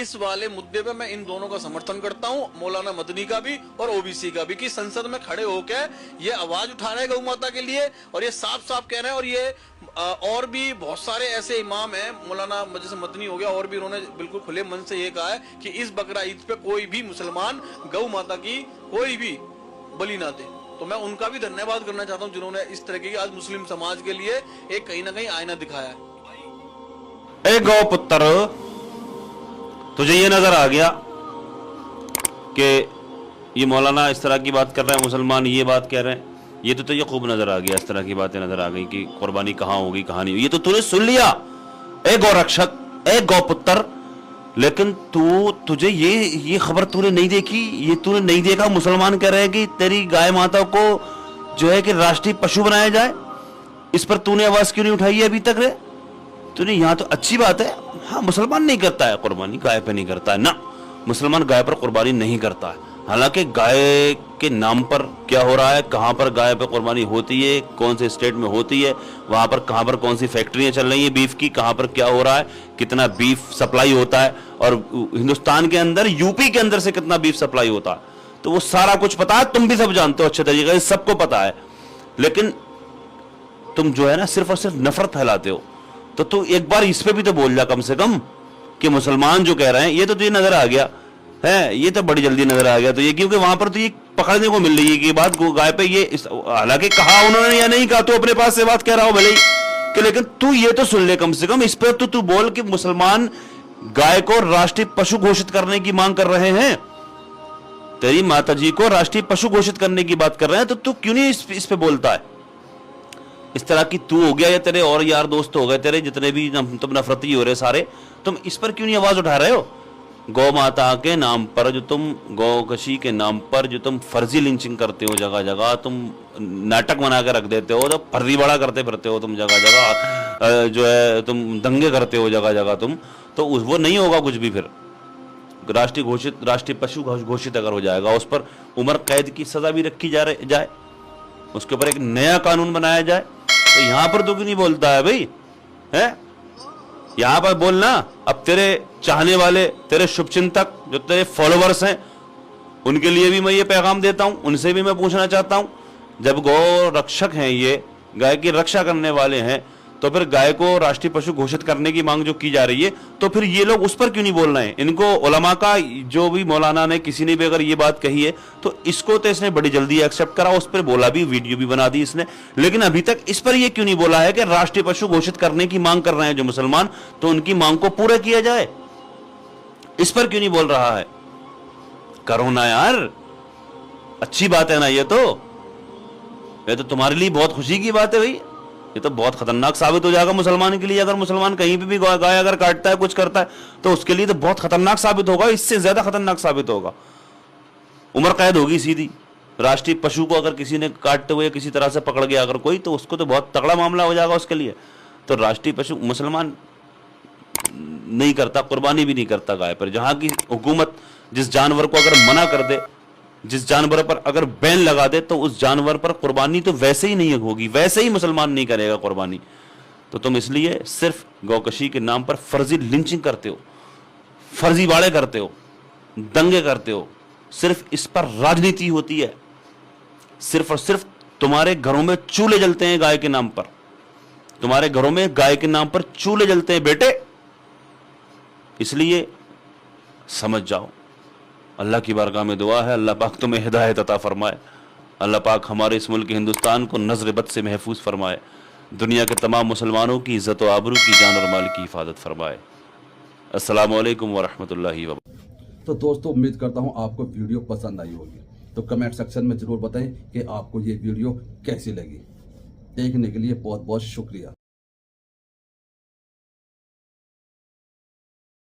इस वाले मुद्दे पे मैं इन दोनों का समर्थन करता हूँ, मौलाना मदनी का भी और ओबीसी का भी, कि संसद में खड़े होकर ये आवाज उठा रहे हैं गौ माता के लिए और ये साफ साफ कह रहे हैं। और ये और भी बहुत सारे ऐसे इमाम हैं, मौलाना जैसे मदनी हो गया, और भी उन्होंने बिल्कुल खुले मन से ये कहा है कि इस बकरा ईद पे कोई भी मुसलमान गौ माता की कोई भी बलि ना दे। तो मैं उनका भी धन्यवाद करना चाहता हूँ जिन्होंने इस तरह की आज मुस्लिम समाज के लिए एक कहीं ना कहीं आईना दिखाया है। ए गौ पुत्र, तुझे ये नजर आ गया कि ये मौलाना इस तरह की बात कर रहे हैं, मुसलमान ये बात कह रहे हैं, ये तो तुझे खूब नजर आ गया, इस तरह की बातें नजर आ गई कि कुर्बानी कहाँ होगी कहाँ नहीं, ये तो तूने सुन लिया ए गौ रक्षक, ए गौ पुत्र। लेकिन तुझे ये खबर तूने नहीं देखी, ये तूने नहीं देखा मुसलमान कह रहे हैं कि तेरी गाय माता को जो है कि राष्ट्रीय पशु बनाया जाए। इस पर तूने आवाज क्यों नहीं उठाई है अभी तक रे? तूने यहाँ तो अच्छी बात है, हाँ मुसलमान नहीं करता है कुर्बानी, गाय पे नहीं करता है ना, मुसलमान गाय पर कुर्बानी नहीं करता है। हालांकि गाय के नाम पर क्या हो रहा है, कहां पर गाय पर कुर्बानी होती है, कौन से स्टेट में होती है, वहां पर कहां पर कौन सी फैक्ट्रियां चल रही है बीफ की, कहां पर क्या हो रहा है, कितना बीफ सप्लाई होता है, और हिंदुस्तान के अंदर यूपी के अंदर से कितना बीफ सप्लाई होता है, तो वो सारा कुछ पता है, तुम भी सब जानते हो अच्छे तरीके से, सबको पता है। लेकिन तुम जो है ना सिर्फ और सिर्फ नफरत फैलाते हो। तो तू एक बार इस पे भी तो बोल जा कम से कम कि मुसलमान जो कह रहे हैं, ये तो तुझे नजर आ गया है, ये तो बड़ी जल्दी नजर आ गया तो ये, क्योंकि वहां पर तो ये पकड़ने को मिल रही है कि बात गाय पे ये, हालांकि कहा उन्होंने या नहीं कहा, तो अपने पास से बात कह रहा हो भले ही कि, लेकिन तू ये तो सुन ले कम से कम, इस पर तो तू बोल कि मुसलमान गाय को राष्ट्रीय पशु घोषित करने की मांग कर रहे हैं, तेरी माता जी को राष्ट्रीय पशु घोषित करने की बात कर रहे हैं, तो तू क्यों नहीं इस पे बोलता है? इस तरह की तू हो गया या तेरे और यार दोस्त हो गए, तेरे जितने भी तुम नफरती हो रहे सारे, तुम इस पर क्यों नहीं आवाज उठा रहे हो? गौ माता के नाम पर जो तुम, गौकशी के नाम पर जो तुम फर्जी लिंचिंग करते हो जगह जगह, तुम नाटक बना के रख देते हो, तो फर्जी बड़ा करते फिरते हो तुम जगह जगह, जो है तुम दंगे करते हो जगह जगह तुम, तो वो नहीं होगा कुछ भी। फिर राष्ट्रीय पशु घोषित अगर हो जाएगा, उस पर उम्र कैद की सजा भी रखी जाए, उसके ऊपर एक नया कानून बनाया जाए, तो यहां पर तो क्यों नहीं बोलता है भाई? है यहां पर बोलना। अब तेरे चाहने वाले, तेरे शुभचिंतक जो तेरे फॉलोवर्स हैं, उनके लिए भी मैं ये पैगाम देता हूं, उनसे भी मैं पूछना चाहता हूं, जब गौ रक्षक हैं, ये गाय की रक्षा करने वाले हैं, तो फिर गाय को राष्ट्रीय पशु घोषित करने की मांग जो की जा रही है, तो फिर ये लोग उस पर क्यों नहीं बोल रहे हैं? इनको उलमा का जो भी मौलाना ने किसी ने भी अगर ये बात कही है, तो इसको तो इसने बड़ी जल्दी एक्सेप्ट करा, उस पर बोला भी, वीडियो भी बना दी इसने, लेकिन अभी तक इस पर ये क्यों नहीं बोला है कि राष्ट्रीय पशु घोषित करने की मांग कर रहे हैं जो मुसलमान, तो उनकी मांग को पूरा किया जाए? इस पर क्यों नहीं बोल रहा है? करो ना यार, अच्छी बात है ना ये तो तुम्हारे लिए बहुत खुशी की बात है भाई। ये तो बहुत खतरनाक साबित हो जाएगा मुसलमान के लिए, अगर मुसलमान कहीं पे भी गाय अगर काटता है, कुछ करता है, तो उसके लिए तो बहुत खतरनाक साबित होगा, इससे ज्यादा खतरनाक साबित होगा, उम्र कैद होगी सीधी। राष्ट्रीय पशु को अगर किसी ने काटते हुए किसी तरह से पकड़ गया अगर कोई, तो उसको तो बहुत तगड़ा मामला हो जाएगा उसके लिए। तो राष्ट्रीय पशु मुसलमान नहीं करता, कुर्बानी भी नहीं करता गाय पर। जहां की हुकूमत जिस जानवर को अगर मना कर दे, जिस जानवर पर अगर बैन लगा दे, तो उस जानवर पर कुर्बानी तो वैसे ही नहीं होगी, वैसे ही मुसलमान नहीं करेगा कुर्बानी। तो तुम इसलिए सिर्फ गौकशी के नाम पर फर्जी लिंचिंग करते हो, फर्जी बाड़े करते हो, दंगे करते हो, सिर्फ इस पर राजनीति होती है। सिर्फ और सिर्फ तुम्हारे घरों में चूल्हे जलते हैं गाय के नाम पर, तुम्हारे घरों में गाय के नाम पर चूल्हे जलते हैं बेटे। इसलिए समझ जाओ, अल्लाह की बारगाह में दुआ है, अल्लाह पाक तुम्हें हिदायत अता फरमाए, अल्लाह पाक हमारे इस मुल्क हिंदुस्तान को नज़र बद से महफूज फरमाए, दुनिया के तमाम मुसलमानों की इज़्ज़त व आबरू की, जान और माल की हिफाजत फरमाए। अस्सलामु अलैकुम व रहमतुल्लाहि व बरकातुहू। तो दोस्तों, उम्मीद करता हूँ आपको वीडियो पसंद आई होगी, तो कमेंट सेक्शन में ज़रूर बताएं कि आपको ये वीडियो कैसी लगी। देखने के लिए बहुत बहुत शुक्रिया।